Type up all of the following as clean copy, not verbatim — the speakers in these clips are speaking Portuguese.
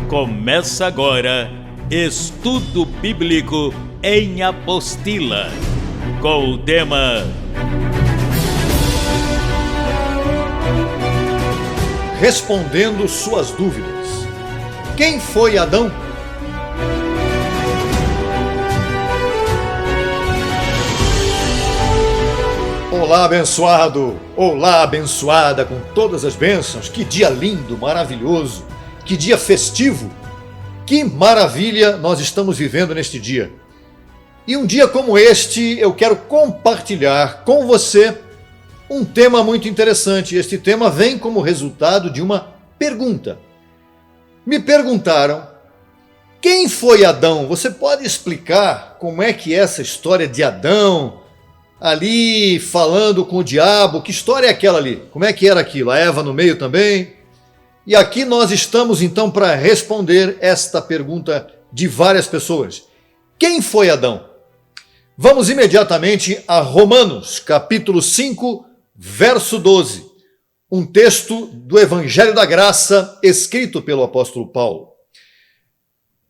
Começa agora Estudo Bíblico em Apostila, com o tema Respondendo suas dúvidas. Quem foi Adão? Olá, abençoado! Olá, abençoada, com todas as bênçãos. Que dia lindo, maravilhoso. Que dia festivo. Que maravilha nós estamos vivendo neste dia. E um dia como este, eu quero compartilhar com você um tema muito interessante. Este tema vem como resultado de uma pergunta. Me perguntaram, quem foi Adão? Você pode explicar como é que é essa história de Adão, ali falando com o diabo? Que história é aquela ali? Como é que era aquilo? A Eva no meio também? E aqui nós estamos então para responder esta pergunta de várias pessoas. Quem foi Adão? Vamos imediatamente a Romanos, capítulo 5, verso 12. Um texto do Evangelho da Graça, escrito pelo apóstolo Paulo.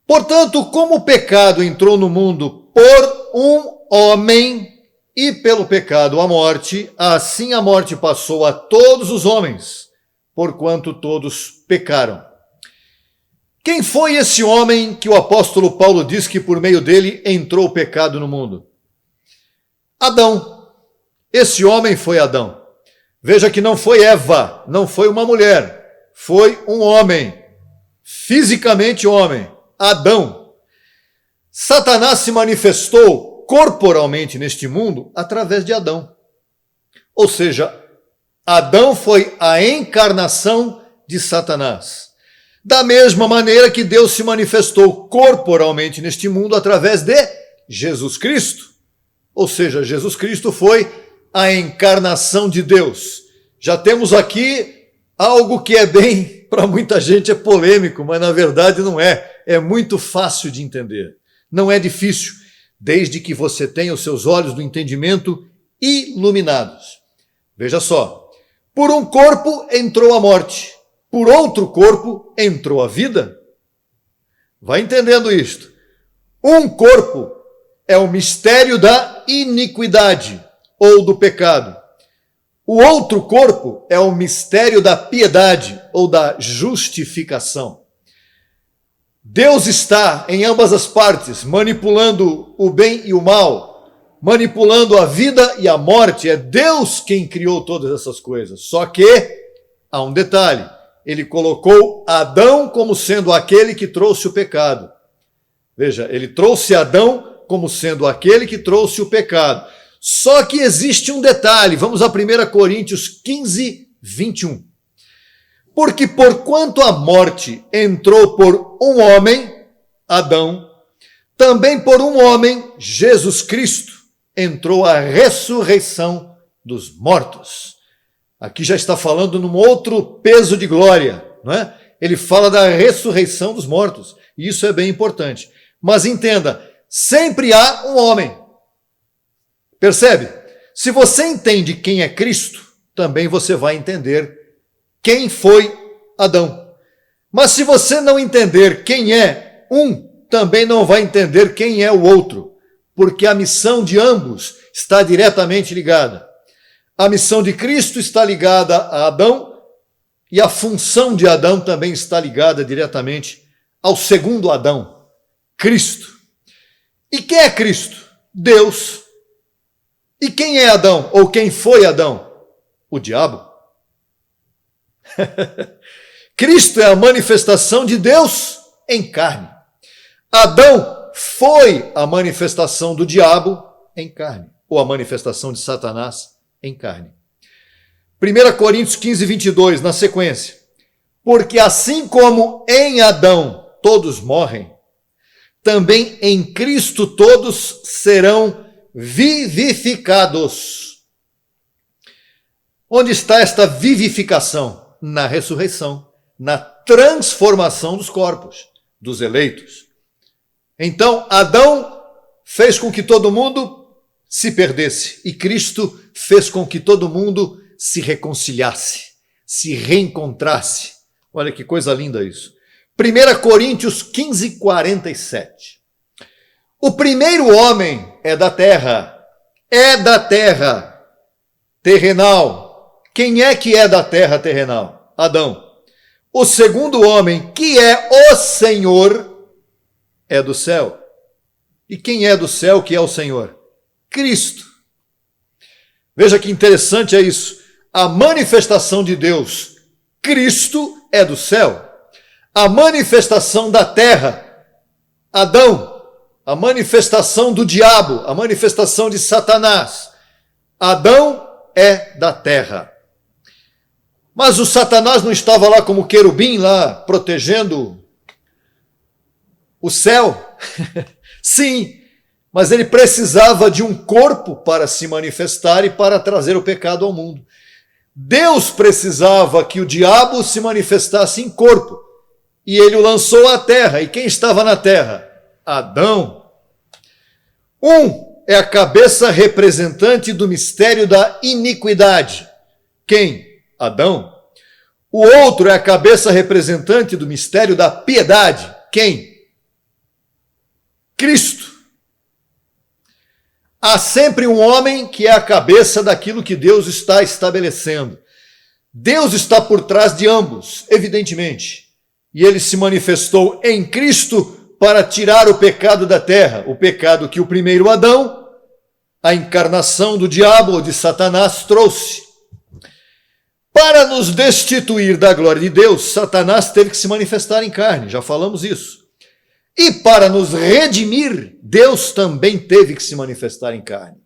Portanto, como o pecado entrou no mundo por um homem e pelo pecado a morte, assim a morte passou a todos os homens, porquanto todos pecaram. Quem foi esse homem que o apóstolo Paulo diz que por meio dele entrou o pecado no mundo? Adão. Esse homem foi Adão. Veja que não foi Eva, não foi uma mulher, foi um homem, fisicamente homem, Adão. Satanás se manifestou corporalmente neste mundo através de Adão. Ou seja, Adão foi a encarnação de Satanás. Da mesma maneira que Deus se manifestou corporalmente neste mundo através de Jesus Cristo. Ou seja, Jesus Cristo foi a encarnação de Deus. Já temos aqui algo que é bem, para muita gente é polêmico, mas na verdade não é. É muito fácil de entender. Não é difícil, desde que você tenha os seus olhos do entendimento iluminados. Veja só. Por um corpo entrou a morte, por outro corpo entrou a vida. Vai entendendo isto. Um corpo é o mistério da iniquidade ou do pecado. O outro corpo é o mistério da piedade ou da justificação. Deus está em ambas as partes, manipulando o bem e o mal, manipulando a vida e a morte. É Deus quem criou todas essas coisas. Só que há um detalhe. Ele colocou Adão como sendo aquele que trouxe o pecado. Veja, ele trouxe Adão como sendo aquele que trouxe o pecado. Só que existe um detalhe. Vamos a 1 Coríntios 15, 21. Porque porquanto a morte entrou por um homem, Adão, também por um homem, Jesus Cristo, entrou a ressurreição dos mortos. Aqui já está falando num outro peso de glória, não é? Ele fala da ressurreição dos mortos, e isso é bem importante. Mas entenda, sempre há um homem. Percebe? Se você entende quem é Cristo, também você vai entender quem foi Adão. Mas se você não entender quem é um, também não vai entender quem é o outro. Porque a missão de ambos está diretamente ligada. A missão de Cristo está ligada a Adão e a função de Adão também está ligada diretamente ao segundo Adão, Cristo. E quem é Cristo? Deus. E quem é Adão? Ou quem foi Adão? O diabo. Cristo é a manifestação de Deus em carne. Adão foi a manifestação do diabo em carne, ou a manifestação de Satanás em carne. 1 Coríntios 15, 22, na sequência. Porque assim como em Adão todos morrem, também em Cristo todos serão vivificados. Onde está esta vivificação? Na ressurreição, na transformação dos corpos, dos eleitos. Então, Adão fez com que todo mundo se perdesse e Cristo fez com que todo mundo se reconciliasse, se reencontrasse. Olha que coisa linda isso. 1 Coríntios 15, 47. O primeiro homem é da terra, terrenal. Quem é que é da terra terrenal? Adão. O segundo homem, que é o Senhor, é do céu. E quem é do céu que é o Senhor? Cristo. Veja que interessante é isso. A manifestação de Deus, Cristo, é do céu. A manifestação da terra, Adão. A manifestação do diabo, a manifestação de Satanás. Adão é da terra. Mas o Satanás não estava lá como querubim, lá protegendo o céu? Sim, mas ele precisava de um corpo para se manifestar e para trazer o pecado ao mundo. Deus precisava que o diabo se manifestasse em corpo, e ele o lançou à terra. E quem estava na terra? Adão. Um é a cabeça representante do mistério da iniquidade. Quem? Adão. O outro é a cabeça representante do mistério da piedade. Quem? Cristo. Há sempre um homem que é a cabeça daquilo que Deus está estabelecendo. Deus está por trás de ambos, evidentemente. E ele se manifestou em Cristo para tirar o pecado da terra, o pecado que o primeiro Adão, a encarnação do diabo ou de Satanás, trouxe. Para nos destituir da glória de Deus, Satanás teve que se manifestar em carne, já falamos isso. E para nos redimir, Deus também teve que se manifestar em carne.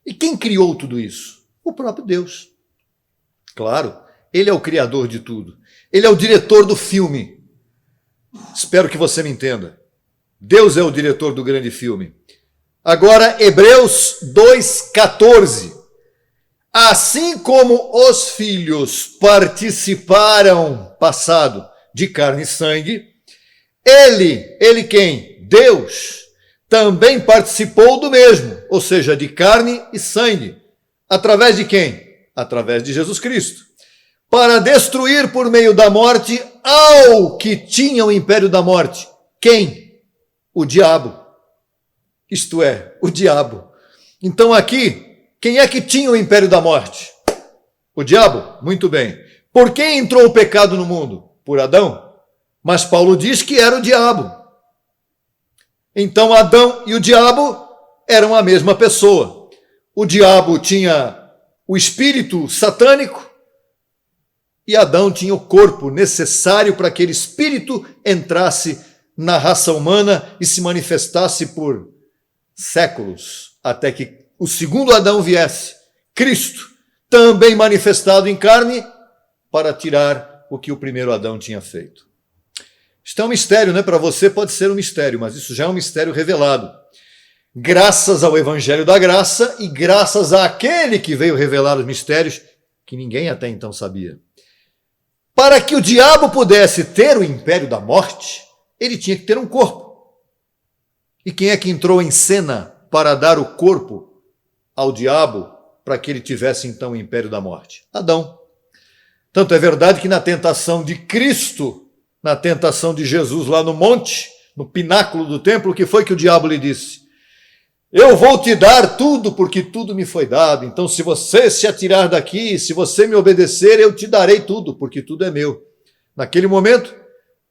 E quem criou tudo isso? O próprio Deus. Claro, ele é o criador de tudo. Ele é o diretor do filme. Espero que você me entenda. Deus é o diretor do grande filme. Agora, Hebreus 2,14. Assim como os filhos participaram, passado, de carne e sangue, ele quem? Deus, também participou do mesmo, ou seja, de carne e sangue. Através de quem? Através de Jesus Cristo. Para destruir por meio da morte ao que tinha o império da morte. Quem? O diabo. Isto é, o diabo. Então aqui, quem é que tinha o império da morte? O diabo? Muito bem. Por quem entrou o pecado no mundo? Por Adão. Mas Paulo diz que era o diabo. Então Adão e o diabo eram a mesma pessoa. O diabo tinha o espírito satânico e Adão tinha o corpo necessário para que aquele espírito entrasse na raça humana e se manifestasse por séculos, até que o segundo Adão viesse, Cristo, também manifestado em carne, para tirar o que o primeiro Adão tinha feito. Isto é um mistério, né? Para você pode ser um mistério, mas isso já é um mistério revelado. Graças ao Evangelho da Graça e graças àquele que veio revelar os mistérios que ninguém até então sabia. Para que o diabo pudesse ter o império da morte, ele tinha que ter um corpo. E quem é que entrou em cena para dar o corpo ao diabo para que ele tivesse então o império da morte? Adão. Tanto é verdade que na tentação de Cristo, na tentação de Jesus lá no monte, no pináculo do templo, o que foi que o diabo lhe disse? Eu vou te dar tudo, porque tudo me foi dado. Então, se você se atirar daqui, se você me obedecer, eu te darei tudo, porque tudo é meu. Naquele momento,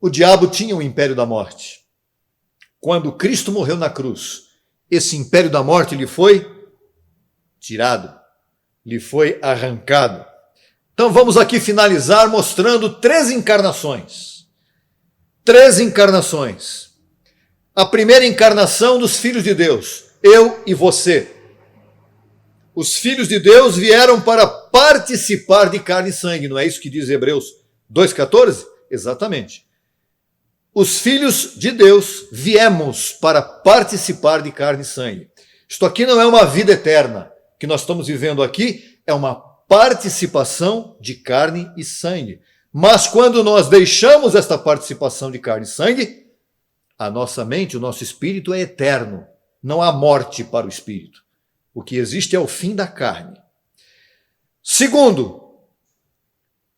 o diabo tinha o império da morte. Quando Cristo morreu na cruz, esse império da morte lhe foi tirado, lhe foi arrancado. Então, vamos aqui finalizar mostrando 3 encarnações. 3 encarnações. A primeira encarnação dos filhos de Deus. Eu e você. Os filhos de Deus vieram para participar de carne e sangue, não é isso que diz Hebreus 2,14? Exatamente. Os filhos de Deus viemos para participar de carne e sangue. Isto aqui não é uma vida eterna. O que nós estamos vivendo aqui é uma participação de carne e sangue. Mas quando nós deixamos esta participação de carne e sangue, a nossa mente, o nosso espírito é eterno. Não há morte para o espírito. O que existe é o fim da carne. Segundo,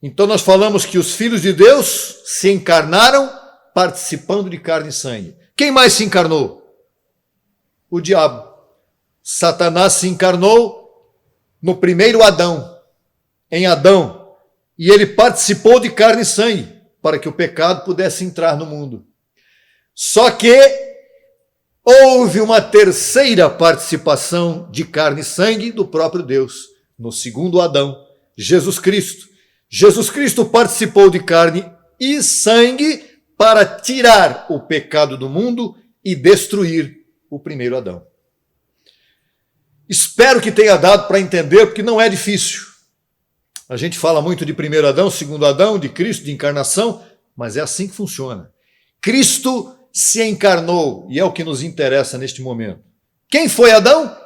então nós falamos que os filhos de Deus se encarnaram participando de carne e sangue. Quem mais se encarnou? O diabo. Satanás se encarnou no primeiro Adão, em Adão, e ele participou de carne e sangue para que o pecado pudesse entrar no mundo. Só que houve uma terceira participação de carne e sangue do próprio Deus, no segundo Adão, Jesus Cristo. Jesus Cristo participou de carne e sangue para tirar o pecado do mundo e destruir o primeiro Adão. Espero que tenha dado para entender, porque não é difícil. A gente fala muito de primeiro Adão, segundo Adão, de Cristo, de encarnação, mas é assim que funciona. Cristo se encarnou, e é o que nos interessa neste momento. Quem foi Adão?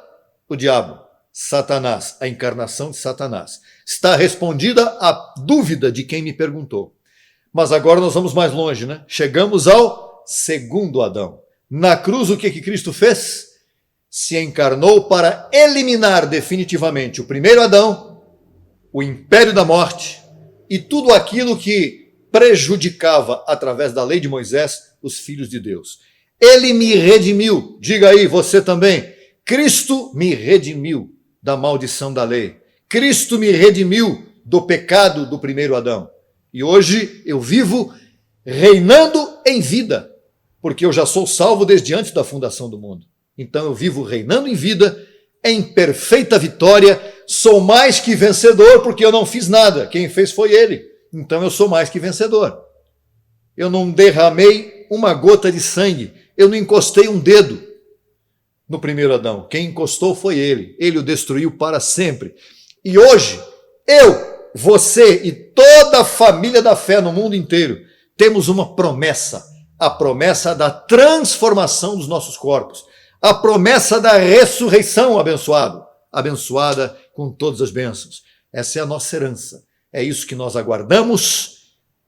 O diabo, Satanás, a encarnação de Satanás. Está respondida a dúvida de quem me perguntou. Mas agora nós vamos mais longe, né? Chegamos ao segundo Adão. Na cruz, o que Cristo fez? Se encarnou para eliminar definitivamente o primeiro Adão, o império da morte e tudo aquilo que prejudicava, através da lei de Moisés, os filhos de Deus. Ele me redimiu. Diga aí, você também. Cristo me redimiu da maldição da lei. Cristo me redimiu do pecado do primeiro Adão. E hoje eu vivo reinando em vida, porque eu já sou salvo desde antes da fundação do mundo. Então eu vivo reinando em vida, em perfeita vitória. Sou mais que vencedor, porque eu não fiz nada. Quem fez foi ele. Então eu sou mais que vencedor. Eu não derramei uma gota de sangue. Eu não encostei um dedo no primeiro Adão. Quem encostou foi ele. Ele o destruiu para sempre. E hoje, eu, você e toda a família da fé no mundo inteiro temos uma promessa. A promessa da transformação dos nossos corpos. A promessa da ressurreição, abençoada com todas as bênçãos. Essa é a nossa herança. É isso que nós aguardamos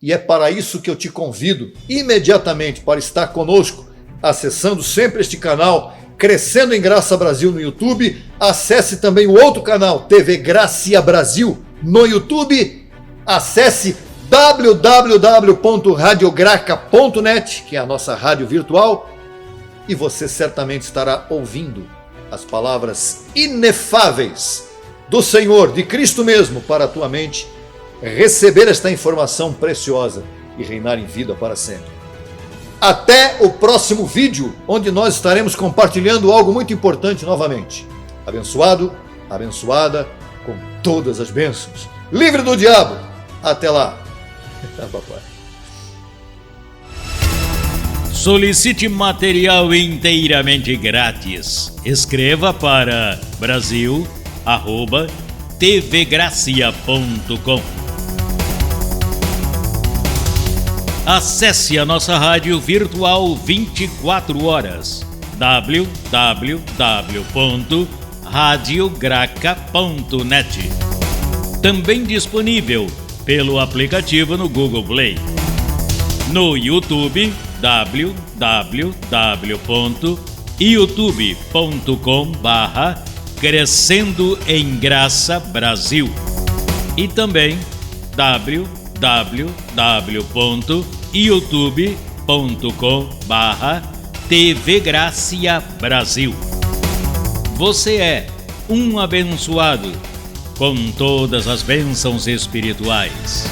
e é para isso que eu te convido imediatamente para estar conosco, acessando sempre este canal, Crescendo em Graça Brasil no YouTube. Acesse também o outro canal, TV Gracia Brasil, no YouTube. Acesse www.radiograca.net, que é a nossa rádio virtual, e você certamente estará ouvindo as palavras inefáveis do Senhor, de Cristo mesmo, para a tua mente receber esta informação preciosa e reinar em vida para sempre. Até o próximo vídeo, onde nós estaremos compartilhando algo muito importante novamente. Abençoado, abençoada, com todas as bênçãos. Livre do diabo. Até lá. Papai. Solicite material inteiramente grátis. Escreva para brasil@tvgracia.com. Acesse a nossa rádio virtual 24 horas. www.radiograca.net. Também disponível pelo aplicativo no Google Play. No YouTube, www.youtube.com/Crescendo em Graça Brasil. E também www.youtube.com/TV Gracia Brasil. Você é um abençoado com todas as bênçãos espirituais.